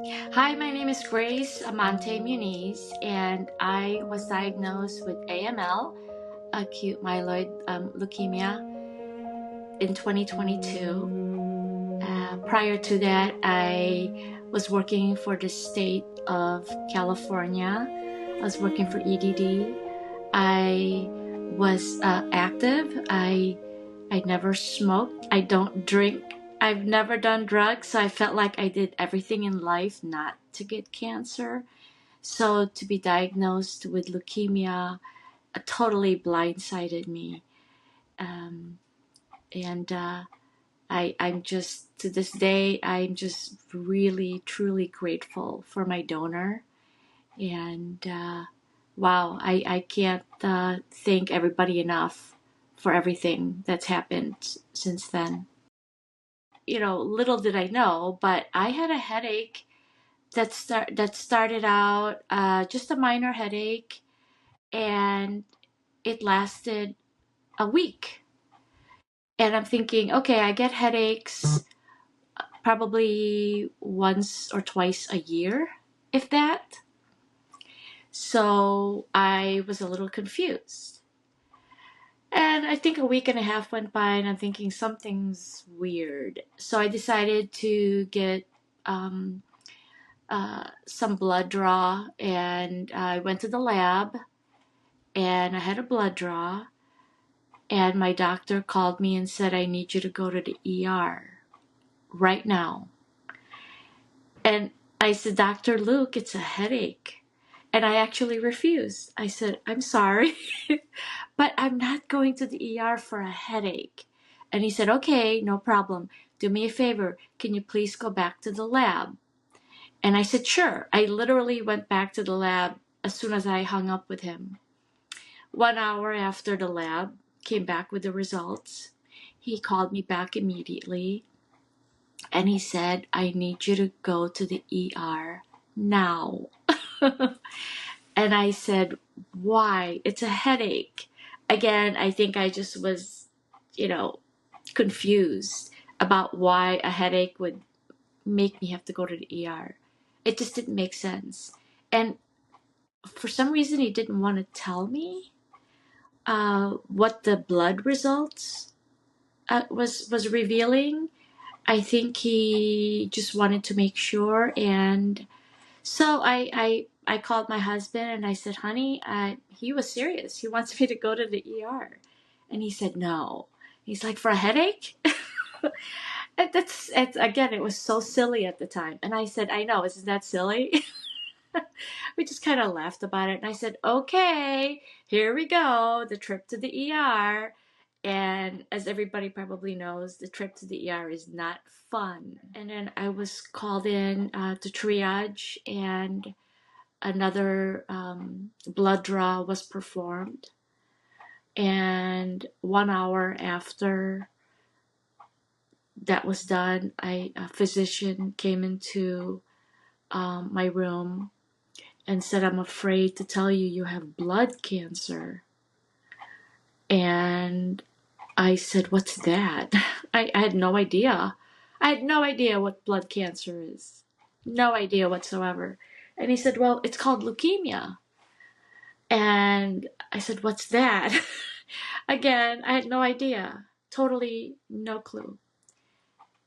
Hi, my name is Grace Amante-Muniz, and I was diagnosed with AML, acute myeloid leukemia, in 2022. Prior to that, I was working for the state of California. I was working for EDD. I was active. I never smoked. I don't drink. I've never done drugs, so I felt like I did everything in life not to get cancer. So to be diagnosed with leukemia totally blindsided me. Um, and I'm just, to this day, I'm just really, truly grateful for my donor. And wow, I can't thank everybody enough for everything that's happened since then. Little did I know, but I had a headache that started out just a minor headache, and it lasted a week. And I'm thinking, okay, I get headaches probably once or twice a year, if that. So I was a little confused. And I think a week and a half went by, and I'm thinking something's weird. So I decided to get um, some blood draw, and I went to the lab, and I had a blood draw, and my doctor called me and said, I need you to go to the ER right now. And I said, Dr. Luke, it's a headache. And I actually refused. I said, I'm sorry, but I'm not going to the ER for a headache. And he said, okay, no problem. Do me a favor. Can you please go back to the lab? And I said, sure. I literally went back to the lab as soon as I hung up with him. 1 hour after the lab came back with the results, he called me back immediately. And he said, I need you to go to the ER now. And I said, why? It's a headache. Again, I think I just was, confused about why a headache would make me have to go to the ER. It just didn't make sense. And for some reason, he didn't want to tell me what the blood results was revealing. I think he just wanted to make sure. And so I called my husband and I said, honey, he was serious. He wants me to go to the ER. And he said, no. He's like, for a headache? Again, it was so silly at the time. And I said, I know, isn't that silly? We just kind of laughed about it. And I said, okay, here we go, the trip to the ER. And as everybody probably knows, the trip to the ER is not fun. And then I was called in to triage, and another blood draw was performed. And 1 hour after that was done, a physician came into my room and said, I'm afraid to tell you you have blood cancer. And I said, what's that? I had no idea. I had no idea what blood cancer is. No idea whatsoever. And he said, well, it's called leukemia. And I said, what's that? Again, I had no idea. Totally no clue.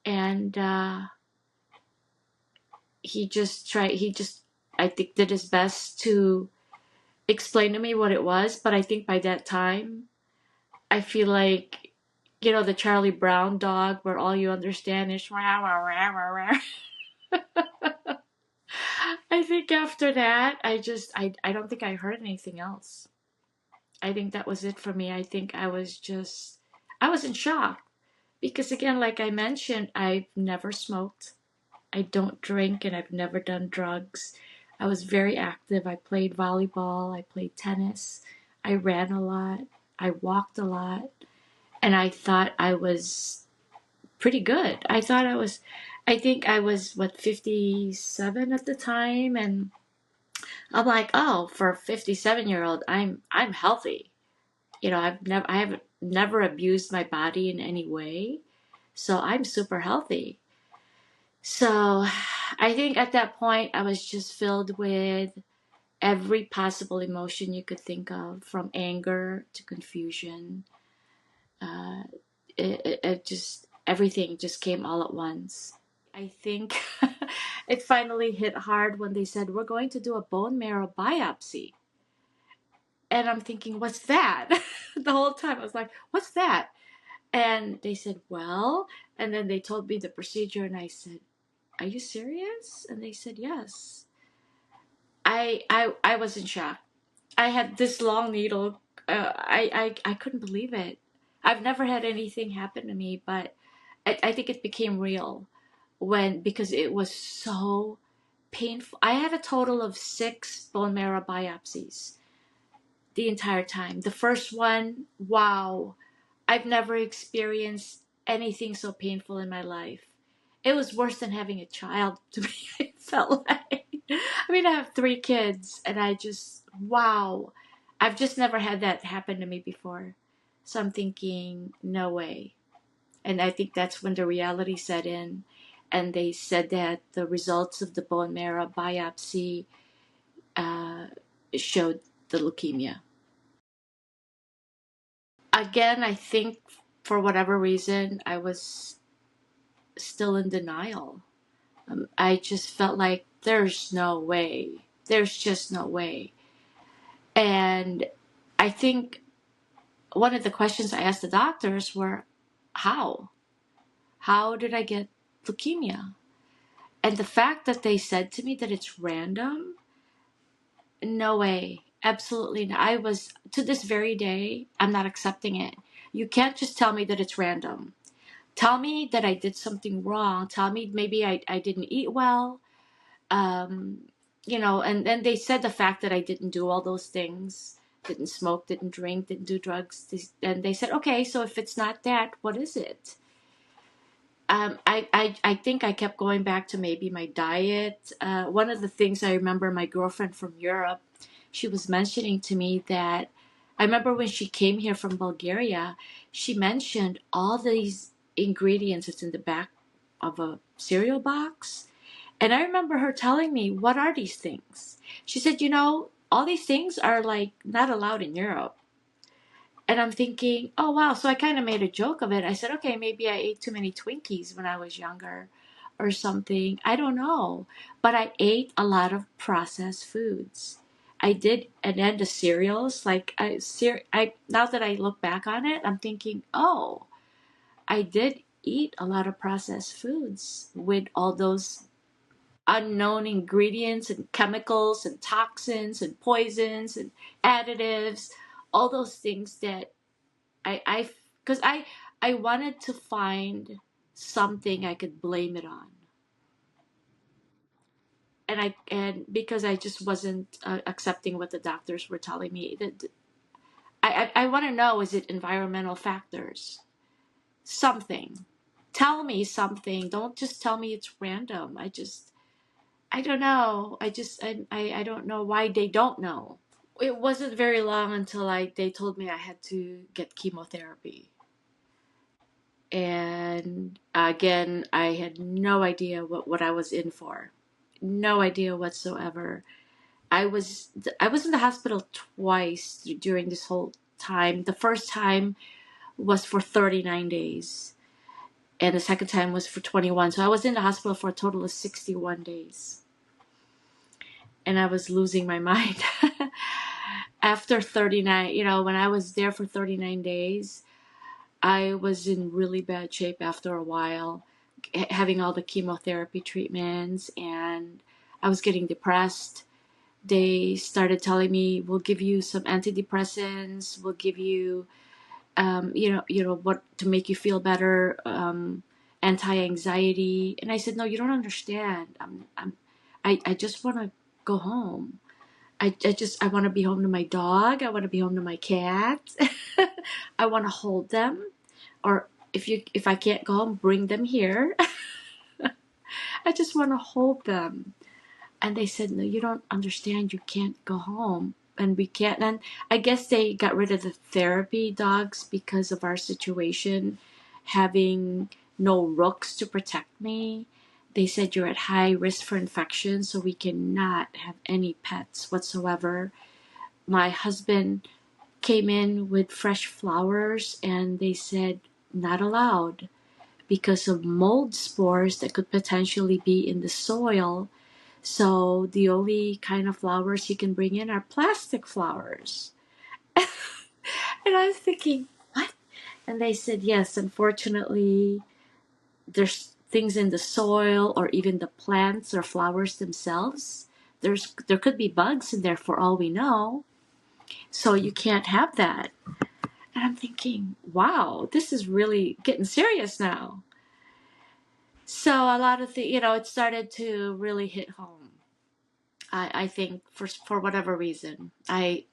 And I think, did his best to explain to me what it was. But I think by that time, I feel like, the Charlie Brown dog where all you understand is rah, rah, rah, rah, rah. I think after that, I don't think I heard anything else. I think that was it for me. I think I was in shock. Because again, like I mentioned, I've never smoked. I don't drink, and I've never done drugs. I was very active. I played volleyball. I played tennis. I ran a lot. I walked a lot. And I thought I was pretty good. I think I was, 57 at the time. And I'm like, oh, for a 57-year-old, I'm I have never abused my body in any way. So I'm super healthy. So I think at that point I was just filled with every possible emotion you could think of, from anger to confusion. Uh, it just, everything just came all at once. I think it finally hit hard when they said, we're going to do a bone marrow biopsy. And I'm thinking, what's that? The whole time I was like, what's that? And they said, well, and then they told me the procedure, and I said, are you serious? And they said, yes. I was in shock. I had this long needle. I couldn't believe it. I've never had anything happen to me, but I think it became real because it was so painful. I had a total of 6 bone marrow biopsies the entire time. The first one, wow, I've never experienced anything so painful in my life. It was worse than having a child to me. It felt like. I mean, I have 3 kids, and wow, I've just never had that happen to me before. So I'm thinking, no way. And I think that's when the reality set in. And they said that the results of the bone marrow biopsy uh, showed the leukemia. Again, I think for whatever reason, I was still in denial. I just felt like there's no way. There's just no way. And I think one of the questions I asked the doctors were, how? How did I get leukemia? And the fact that they said to me that it's random, no way. Absolutely not. I was, to this very day, I'm not accepting it. You can't just tell me that it's random. Tell me that I did something wrong. Tell me maybe I didn't eat well. Um, and then they said the fact that I didn't do all those things, didn't smoke, didn't drink, didn't do drugs. And they said, okay, so if it's not that, what is it? I think I kept going back to maybe my diet. One of the things I remember, my girlfriend from Europe, she was mentioning to me that I remember when she came here from Bulgaria, she mentioned all these ingredients that's in the back of a cereal box. And I remember her telling me, what are these things? She said, all these things are like not allowed in Europe. And I'm thinking, oh wow. So I kind of made a joke of it. I said, okay, maybe I ate too many Twinkies when I was younger or something. I don't know. But I ate a lot of processed foods. I did, and then the cereals, like now that I look back on it, I'm thinking, oh, I did eat a lot of processed foods with all those unknown ingredients and chemicals and toxins and poisons and additives, all those things that because I wanted to find something I could blame it on, and because I just wasn't accepting what the doctors were telling me. That I want to know, is it environmental factors? Something. Tell me something. Don't just tell me it's random. I don't know. I don't know why they don't know. It wasn't very long until they told me I had to get chemotherapy. And again, I had no idea what I was in for. No idea whatsoever. I was in the hospital twice during this whole time. The first time was for 39 days, and the second time was for 21. So I was in the hospital for a total of 61 days. And I was losing my mind. After 39, when I was there for 39 days, I was in really bad shape after a while, having all the chemotherapy treatments, and I was getting depressed. They started telling me, we'll give you some antidepressants, we'll give you, what to make you feel better, anti-anxiety. And I said, no, you don't understand. I just want to go home. I want to be home to my dog. I want to be home to my cat. I want to hold them. Or if I can't go home, bring them here. I just want to hold them. And they said, no, you don't understand. You can't go home. And we can't. And I guess they got rid of the therapy dogs because of our situation, having no rooks to protect me. they said you're at high risk for infection, so we cannot have any pets whatsoever. My husband came in with fresh flowers, and they said not allowed because of mold spores that could potentially be in the soil. So the only kind of flowers you can bring in are plastic flowers. And I was thinking, what? And they said, yes, unfortunately, there's things in the soil or even the plants or flowers themselves. There could be bugs in there for all we know. So you can't have that. And I'm thinking, wow, this is really getting serious now. So a lot of it started to really hit home. I think for whatever reason, I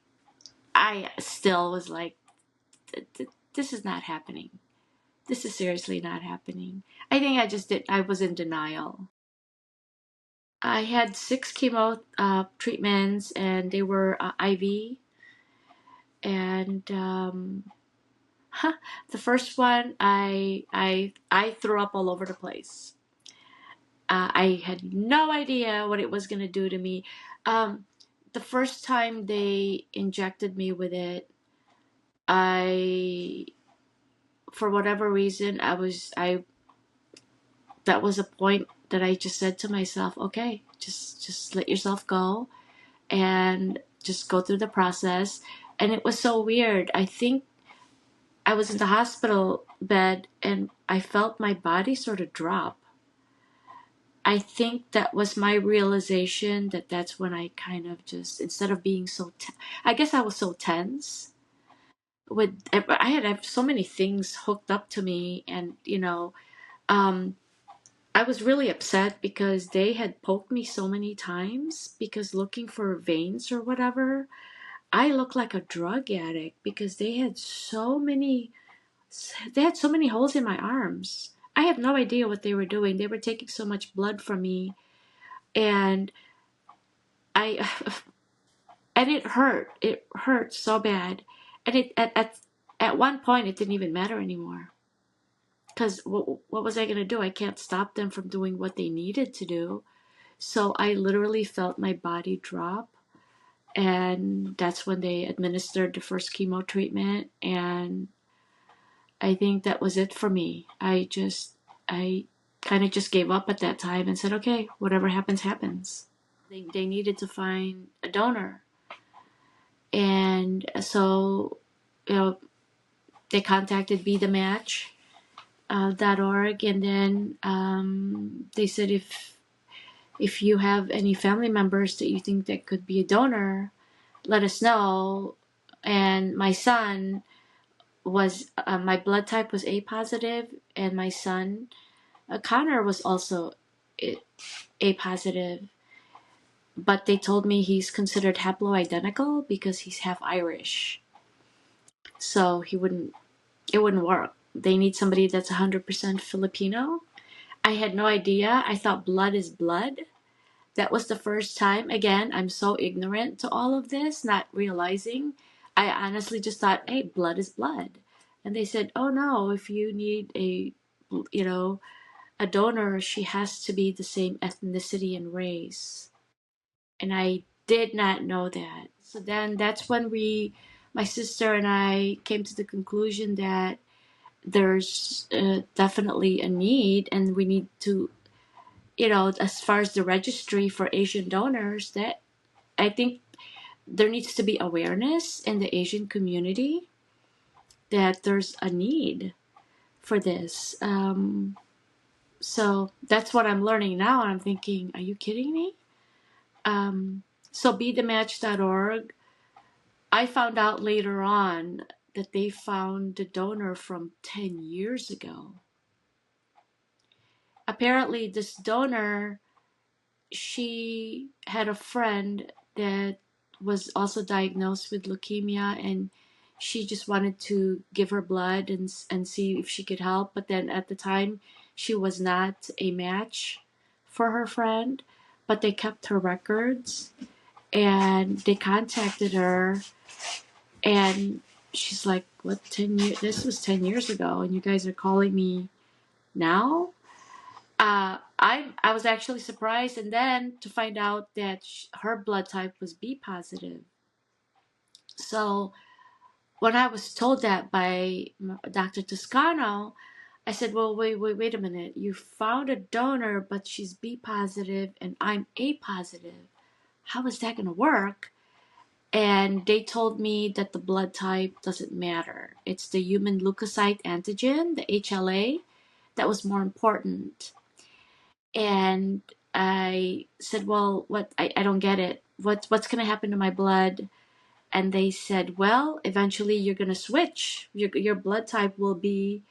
still was like, this is not happening. This is seriously not happening. I think I was in denial. I had 6 chemo treatments, and they were IV. And the first one, I threw up all over the place. I had no idea what it was going to do to me. The first time they injected me with it, I, for whatever reason, that was a point that I just said to myself, okay, just let yourself go and just go through the process. And it was so weird. I think I was in the hospital bed and I felt my body sort of drop. I think that was my realization that's when I kind of just, instead of being so, I guess I was so tense. I had so many things hooked up to me, and um, I was really upset because they had poked me so many times because looking for veins or whatever. I looked like a drug addict because they had so many holes in my arms. I had no idea what they were doing. They were taking so much blood from me, and I and it hurt. It hurt so bad, and at one point it didn't even matter anymore. Because what was I going to do? I can't stop them from doing what they needed to do. So I literally felt my body drop. And that's when they administered the first chemo treatment. And I think that was it for me. I kind of just gave up at that time and said, okay, whatever happens, happens. They needed to find a donor. And so, they contacted Be the Match. .org, and then they said if you have any family members that you think that could be a donor, let us know. And my son was my blood type was A positive, and my son Connor was also A positive, but they told me he's considered haploidentical because he's half Irish, so it wouldn't work. They need somebody that's 100% Filipino. I had no idea. I thought blood is blood. That was the first time. Again, I'm so ignorant to all of this, not realizing. I honestly just thought, hey, blood is blood. And they said, oh no, if you need a donor, she has to be the same ethnicity and race. And I did not know that. So then that's when my sister and I came to the conclusion that there's definitely a need, and we need to, as far as the registry for Asian donors, that I think there needs to be awareness in the Asian community that there's a need for this. So that's what I'm learning now, and I'm thinking, are you kidding me? So BeTheMatch.org, I found out later on that they found the donor from 10 years ago. Apparently, this donor, she had a friend that was also diagnosed with leukemia, and she just wanted to give her blood and see if she could help. But then at the time, she was not a match for her friend, but they kept her records, and they contacted her, and she's like, what, 10 years? This was 10 years ago, and you guys are calling me now? I was actually surprised, and then to find out that her blood type was B positive. So when I was told that by Dr. Toscano, I said, well, wait a minute. You found a donor, but she's B positive and I'm A positive. How is that going to work? And they told me that the blood type doesn't matter. It's the human leukocyte antigen, the HLA, that was more important. And I said, well, what? I don't get it. What's going to happen to my blood? And they said, well, eventually you're going to switch. Your blood type will be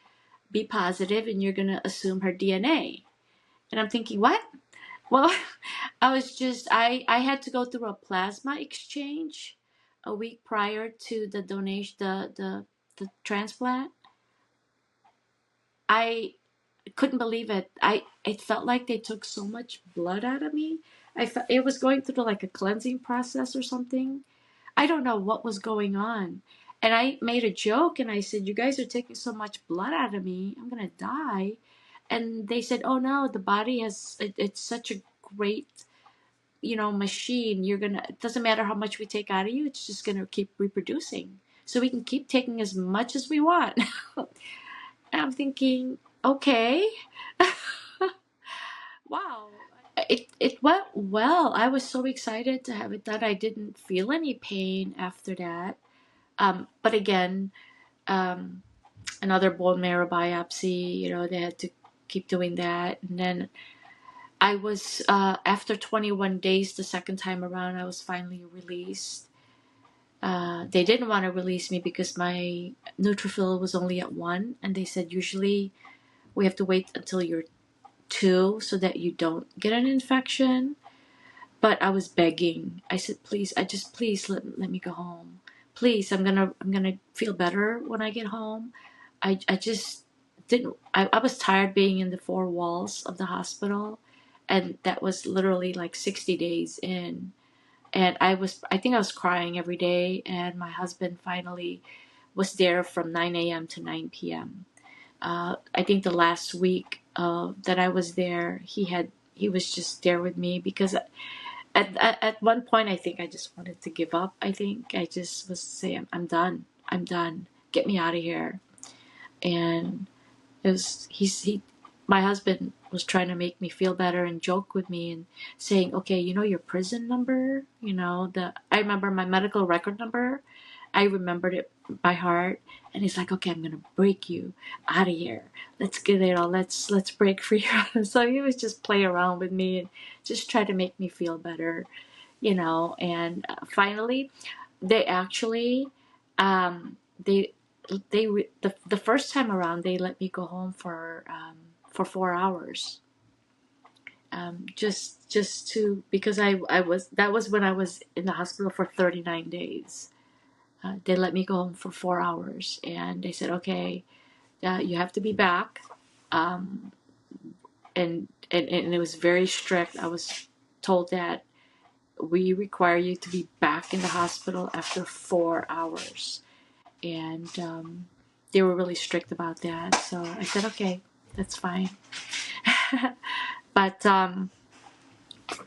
B positive and you're going to assume her DNA. And I'm thinking, what? Well, I had to go through a plasma exchange a week prior to the donation, the transplant. I couldn't believe it. It felt like they took so much blood out of me. I felt it was going through like a cleansing process or something. I don't know what was going on. And I made a joke and I said, you guys are taking so much blood out of me, I'm going to die. And they said, oh no, the body it's such a great, machine. It doesn't matter how much we take out of you, it's just going to keep reproducing. So we can keep taking as much as we want. And I'm thinking, okay. Wow. It went well. I was so excited to have it done. I didn't feel any pain after that. But again, another bone marrow biopsy, they had to keep doing that. And then I was, after 21 days, the second time around, I was finally released. They didn't want to release me because my neutrophil was only at 1. And they said, usually we have to wait until you're 2 so that you don't get an infection. But I was begging. I said, please, please let me go home. Please, I'm gonna feel better when I get home. I just didn't. I was tired being in the 4 walls of the hospital, and that was literally like 60 days in. And I think I was crying every day. And my husband finally was there from 9 a.m. to 9 p.m. I think the last week that I was there, he was just there with me because at one point, I think I just wanted to give up. I think I just was saying, I'm done. I'm done. Get me out of here. And it was, my husband was trying to make me feel better and joke with me and saying, okay, your prison number, I remember my medical record number. I remembered it by heart. And he's like, okay, I'm going to break you out of here. Let's get it all. Let's break free. So he was just play around with me and just try to make me feel better, and finally they actually, they the first time around they let me go home for 4 hours, just to, because I was, that was when I was in the hospital for 39 days. They let me go home for 4 hours and they said, okay, you have to be back, and it was very strict. I was told that we require you to be back in the hospital after 4 hours. And they were really strict about that. So I said, okay, that's fine. But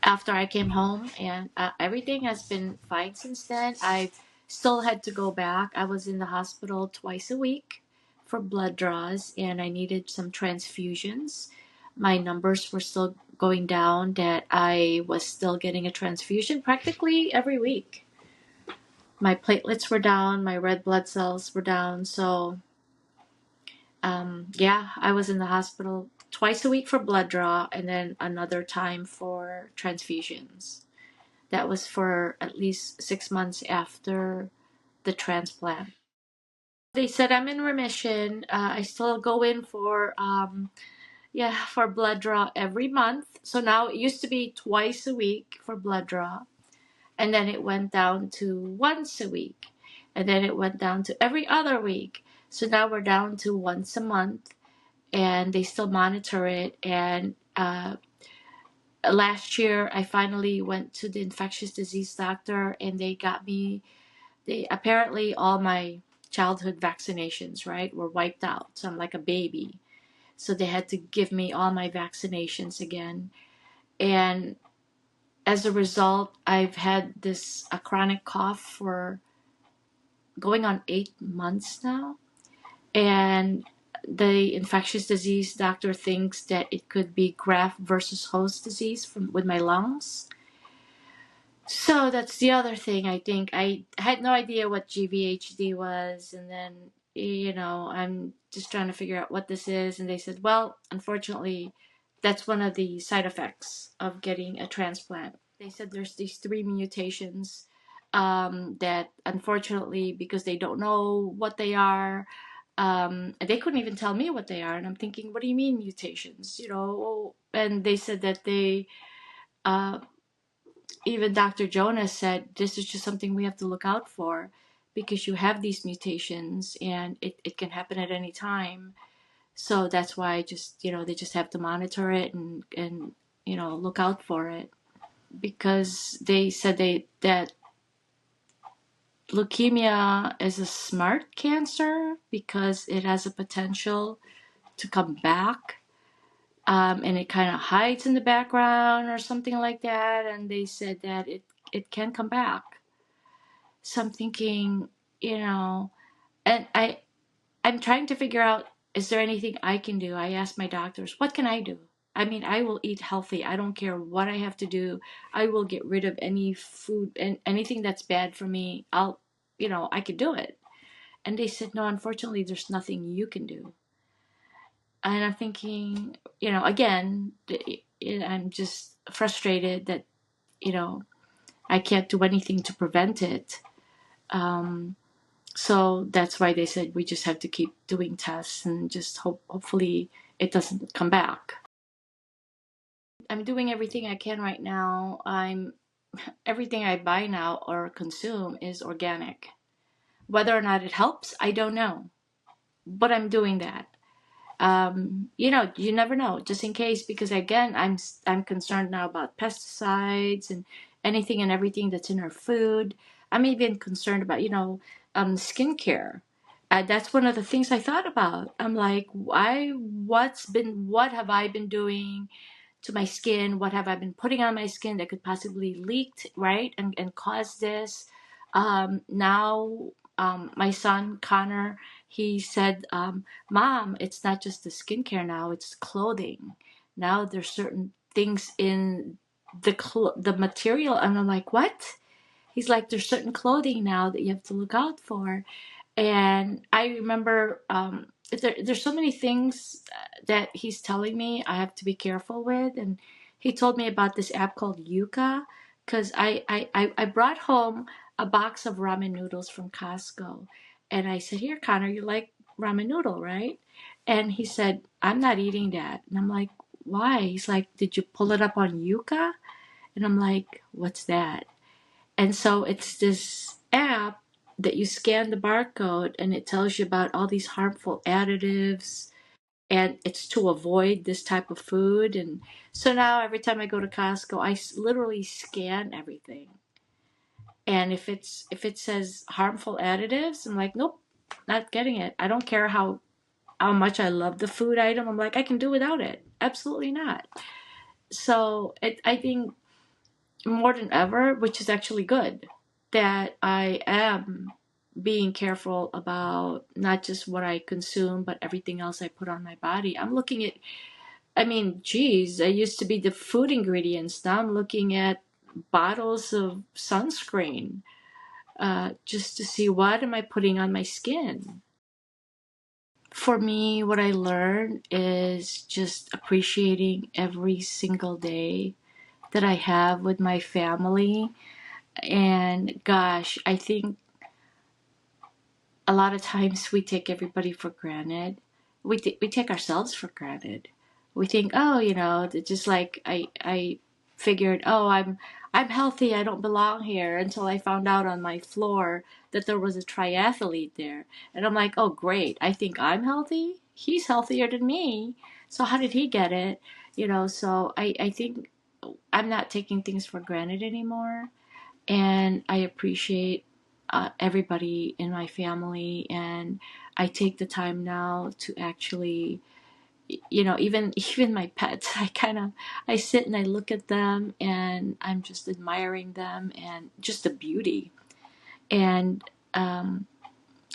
after I came home, and everything has been fine since then. I still had to go back. I was in the hospital twice a week for blood draws, and I needed some transfusions. My numbers were still going down, that I was still getting a transfusion practically every week. My platelets were down, my red blood cells were down. So yeah, I was in the hospital twice a week for blood draw and then another time for transfusions. That was for at least 6 months after the transplant. They said I'm in remission. I still go in for for blood draw every month. So now it used to be twice a week for blood draw, and then it went down to once a week, and then it went down to every other week. So now we're down to once a month, and they still monitor it. And last year, I finally went to the infectious disease doctor, and they got me. They apparently all my childhood vaccinations, right, were wiped out. So I'm like a baby. So they had to give me all my vaccinations again. And as a result, I've had this a chronic cough for going on 8 months now. And the infectious disease doctor thinks that it could be graft versus host disease with my lungs. So that's the other thing. I think I had no idea what GVHD was, and then I'm just trying to figure out what this is, and they said, well, unfortunately, that's one of the side effects of getting a transplant. They said there's these three mutations that unfortunately, because they don't know what they are, they couldn't even tell me what they are, and I'm thinking, what do you mean mutations? And they said that they uh, even Dr. Jonas said this is just something we have to look out for because you have these mutations and it can happen at any time. So that's why they just have to monitor it and look out for it, because they said that leukemia is a smart cancer because it has a potential to come back. And it kind of hides in the background or something like that. And they said that it can come back. So I'm thinking, and I'm trying to figure out, is there anything I can do? I asked my doctors, what can I do? I mean, I will eat healthy. I don't care what I have to do. I will get rid of any food and anything that's bad for me. I could do it. And they said, no, unfortunately, there's nothing you can do. And I'm thinking, again, I'm just frustrated that, I can't do anything to prevent it. So that's why they said we just have to keep doing tests and just hopefully it doesn't come back. I'm doing everything I can right now. Everything I buy now or consume is organic. Whether or not it helps, I don't know. But I'm doing that. You never know, just in case, because again, I'm concerned now about pesticides and anything and everything that's in our food. I'm even concerned about, skincare. That's one of the things I thought about. I'm like, what have I been doing to my skin? What have I been putting on my skin that could possibly leak, right? And cause this. Now, my son, Connor, he said, Mom, it's not just the skincare now, it's clothing. Now there's certain things in the material. And I'm like, what? He's like, there's certain clothing now that you have to look out for. And I remember there's so many things that he's telling me I have to be careful with. And he told me about this app called Yuka, because I brought home a box of ramen noodles from Costco. And I said, here, Connor, you like ramen noodle, right? And he said, I'm not eating that. And I'm like, why? He's like, did you pull it up on Yuka? And I'm like, what's that? And so it's this app that you scan the barcode and it tells you about all these harmful additives, and it's to avoid this type of food. And so now every time I go to Costco, I literally scan everything. And if it says harmful additives, I'm like, nope, not getting it. I don't care how much I love the food item. I'm like, I can do without it. Absolutely not. So I think more than ever, which is actually good, that I am being careful about not just what I consume, but everything else I put on my body. I'm looking at, I mean, geez, I used to be the food ingredients. Now I'm looking at bottles of sunscreen just to see what am I putting on my skin. For me, what I learned is just appreciating every single day that I have with my family. And gosh, I think a lot of times we take everybody for granted. We take ourselves for granted. We think, oh, just like I figured, oh, I'm healthy. I don't belong here, until I found out on my floor that there was a triathlete there, and I'm like, oh, great. I think I'm healthy. He's healthier than me. So how did he get it? So I think I'm not taking things for granted anymore. And I appreciate everybody in my family, and I take the time now to actually even my pets, I sit and I look at them and I'm just admiring them and just the beauty. And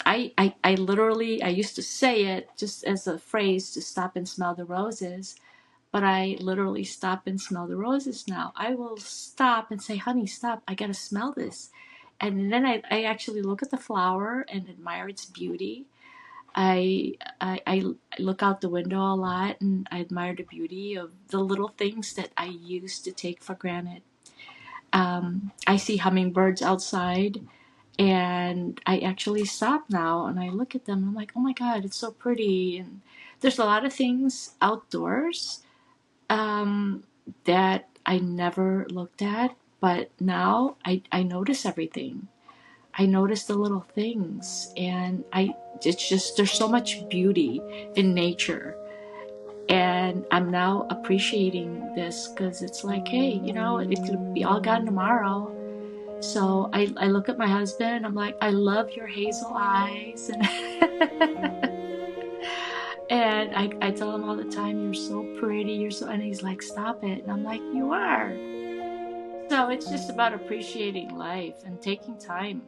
I literally, I used to say it just as a phrase to stop and smell the roses, but I literally stop and smell the roses now. I will stop and say, honey, stop, I gotta smell this. And then I actually look at the flower and admire its beauty. I look out the window a lot and I admire the beauty of the little things that I used to take for granted. I see hummingbirds outside and I actually stop now and I look at them and I'm like, oh my God, it's so pretty. And there's a lot of things outdoors that I never looked at, but now I notice everything. I notice the little things, and it's just, there's so much beauty in nature. And I'm now appreciating this because it's like, hey, it could be all gone tomorrow. So I look at my husband, I'm like, I love your hazel eyes. And, and I tell him all the time, you're so pretty, and he's like, stop it. And I'm like, you are. So it's just about appreciating life and taking time.